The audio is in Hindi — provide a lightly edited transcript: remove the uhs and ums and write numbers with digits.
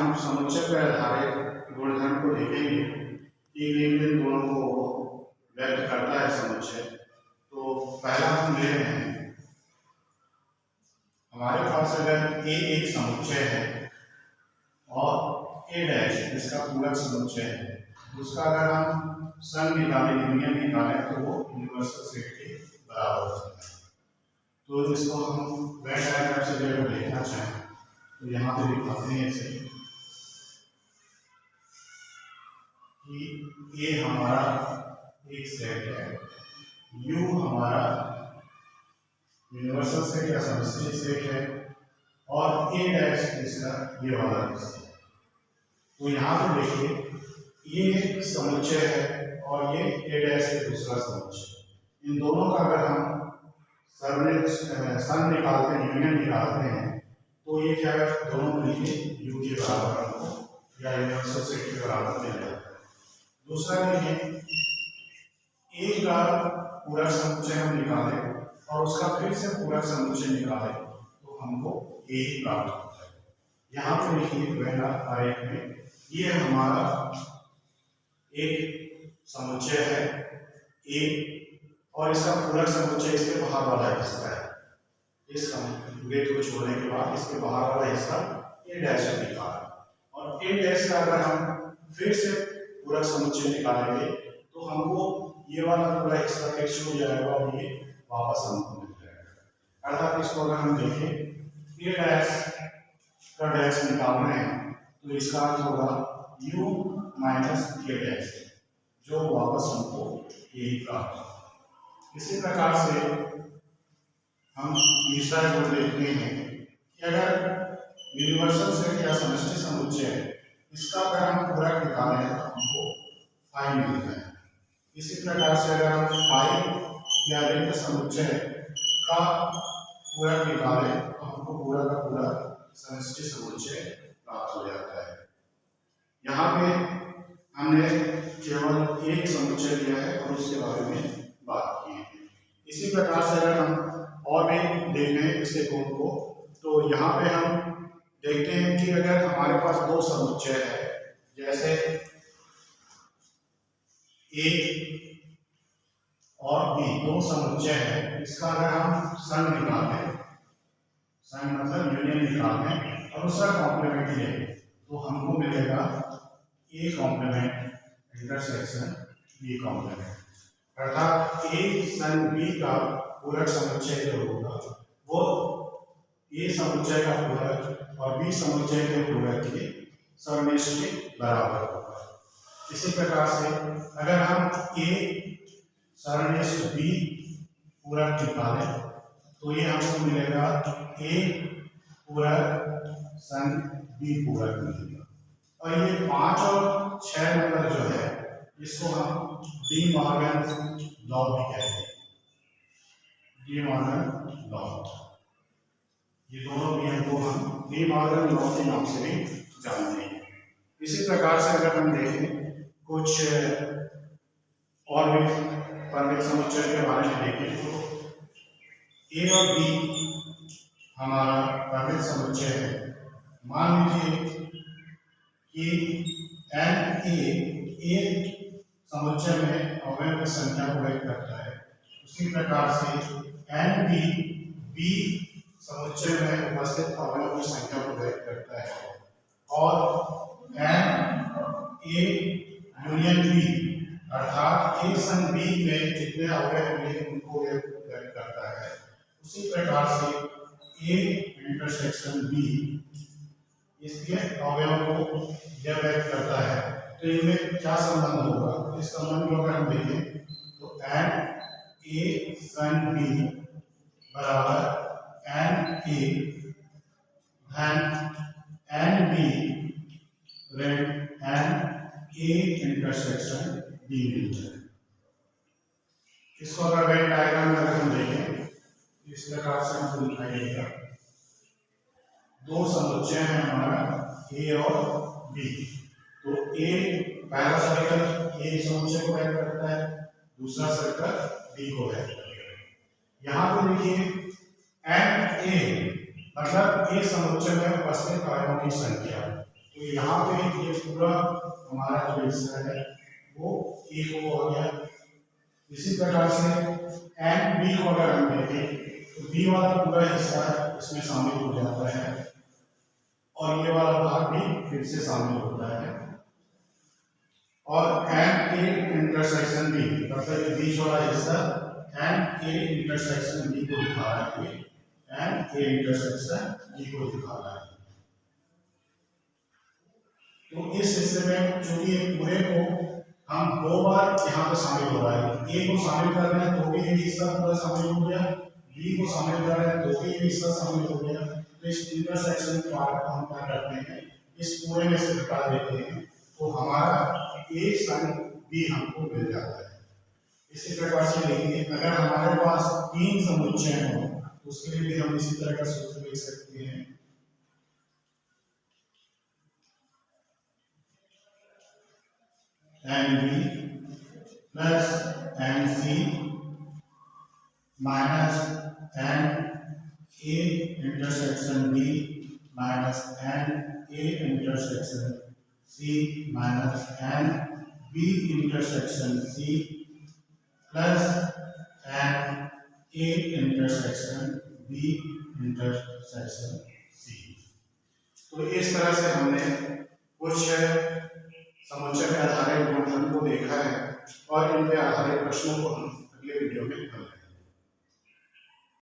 हम समुच्चय पर आधारित गुणधर्म को देखेंगे कि किन गुणों को व्यक्त करता है समुच्चय। तो पहला हम ले रहे हैं, हमारे पास अगर ए एक समुच्चय है और ए डैश इसका पूरक समुच्चय है, उसका अगर हम सम निकालें, यूनियन निकालें, तो वो यूनिवर्सल सेट के बराबर होता है। तो इसको हम वेन डायग्राम से जब देखना चाहें तो यहाँ पे दिखाते हैं इसे कि ये हमारा एक सेट है, यू हमारा यूनिवर्सल सेट या समष्टि सेट है और ए डैश इसका ये वाला हिस्सा। तो यहाँ पे देखिए ये समुच्चय है और ये ए डैश है दूसरा समुच्चय। इन दोनों का अगर हम सम निकालते हैं, यूनियन निकालते हैं, तो ये क्या है, दोनों मिलके यू के बराबर हमको या यूनिवर्सल सेट के बराबर मिल जाता है। दूसरा देखिए ए का पूरक समुच्चय हम निकालें और उसका फिर से पूरक समुच्चय निकालें तो हमको ए ही प्राप्त होता है। यहाँ पे देखिए पहला आरेख में ये हमारा एक समुच्चय है ए और इसका पूरक समुच्चय इसके बाहर वाला हिस्सा है। इस वृत्त को छोड़ने के बाद इसके बाहर वाला हिस्सा ए डैश निकाला और ए डैश का अगर हम फिर से पूरक समुच्चय निकालेंगे तो हमको ये वाला पूरा हिस्सा फिर छूट जाएगा और ये वापस हमको मिल जाएगा। अर्थात इसको अगर हम देखें ए डैश का डैश निकाल रहे हैं तो इसका अर्थ होगा u माइनस ए डैश, जो वापस हमको यही प्राप्त होगा। इसी प्रकार से हम तीसरा गुण देखते हैं कि अगर यूनिवर्सल सेट या समष्टि समुच्चय है, इसका अगर हम पूरक निकालें तो हमको फाई मिलता है। इसी प्रकार से अगर हम फाई या रिक्त समुच्चय का पूरक निकालें तो हमको पूरा का पूरा समष्टि समुच्चय प्राप्त हो जाता है। यहाँ पे हमने केवल एक समुच्चय लिया है और उसके बारे में बात की है। इसी प्रकार से अगर हम और भी देखें इसके गुण को तो यहाँ पे हम देखते हैं कि अगर हमारे पास दो समुच्चय है, जैसे ए और बी दो समुच्चय है, इसका अगर हम सम निकालें, सम मतलब यूनियन निकालें और उसका कॉम्प्लीमेंट लें तो हमको मिलेगा A complement intersection B complement. अर्थात ए सन बी का पूरक समुच्चय जो होगा वो ए समुच्चय का पूरक और बी समुच्चय के पूरक के समनिष्ठ के बराबर होगा। इसी प्रकार से अगर हम ए समनिष्ठ बी पूरक निकालें तो ये हमको मिलेगा ए पूरक सन बी पूरक मिलेगा। और ये 5 और 6 नंबर जो है इसको हम डी मॉर्गन लॉ भी कहते हैं। डी मॉर्गन लॉ, ये दोनों नियम को हम डी मॉर्गन लॉ के नाम से भी जानते हैं। इसी प्रकार से अगर हम देखें कुछ और भी परमित समुच्चय के बारे में देखें तो ए और बी हमारा परमित समुच्चय है। मान लीजिए कि एन ए समुच्चय में अवयव की संख्या को व्यक्त करता है, उसी प्रकार से एन बी समुच्चय में उपस्थित अवयव की संख्या को व्यक्त करता है और एन ए यूनियन बी अर्थात ए सन बी में जितने अवयव मिले उनको व्यक्त करता है। उसी प्रकार से ए इंटरसेक्शन बी इसके अवयव को जब व्यक्त करता है तो इनमें क्या संबंध होगा, इस संबंध को अगर हम देखें तो एन ए सन बी बराबर एन ए धन एन बी ऋण एन ए इंटरसेक्शन बी मिलता है। इसको अगर वेन डायग्राम में अगर हम देखें इस प्रकार से हमको दिखाई देगा, दो समुच्चय हैं हमारा ए और बी। तो ए पहला सर्कल ए समुच्चय को व्यक्त करता है, दूसरा सर्कल बी को व्यक्त करता है। यहाँ पे देखिए एन ए मतलब ए समुच्चय में उपस्थित अवयवों की संख्या, तो यहाँ पे ये पूरा हमारा जो हिस्सा है वो ए को हो गया। इसी प्रकार से एंड बी को अगर हम देखें तो बी वाला पूरा हिस्सा इसमें शामिल हो जाता है और ये वाला भाग भी फिर से शामिल होता है। और एंड ए इंटरसेक्शन बी मतलब बीच वाला हिस्सा एंड ए इंटरसेक्शन बी को दिखा रहा है, एंड ए इंटरसेक्शन बी को दिखा रहा है। तो इस हिस्से में चूंकि पूरे को हम दो बार यहाँ पे शामिल हो रहा है, ए को शामिल कर रहे हैं तो भी ये हिस्सा पूरा शामिल हो गया, बी को शामिल कर रहे हैं तो भी ये हिस्सा शामिल हो गया। तो इस इंटरसेक्शन पार्ट को हम क्या करते हैं, इस पूरे में से हटा देते हैं तो हमारा ए sin बी हमको मिल जाता है। इसी प्रकार से लिखेंगे, अगर हमारे पास तीन समुच्चय हो तो उसके लिए भी हम इसी तरह का सूत्र लिख सकते हैं। N B plus N C minus N A intersection B minus N A intersection C minus N B intersection C plus N A intersection B intersection C. तो इस तरह से हमने कुछ समुच्चय पे आधारित गुणधर्म को देखा है और इन पे आधारित प्रश्नों को हम अगले वीडियो में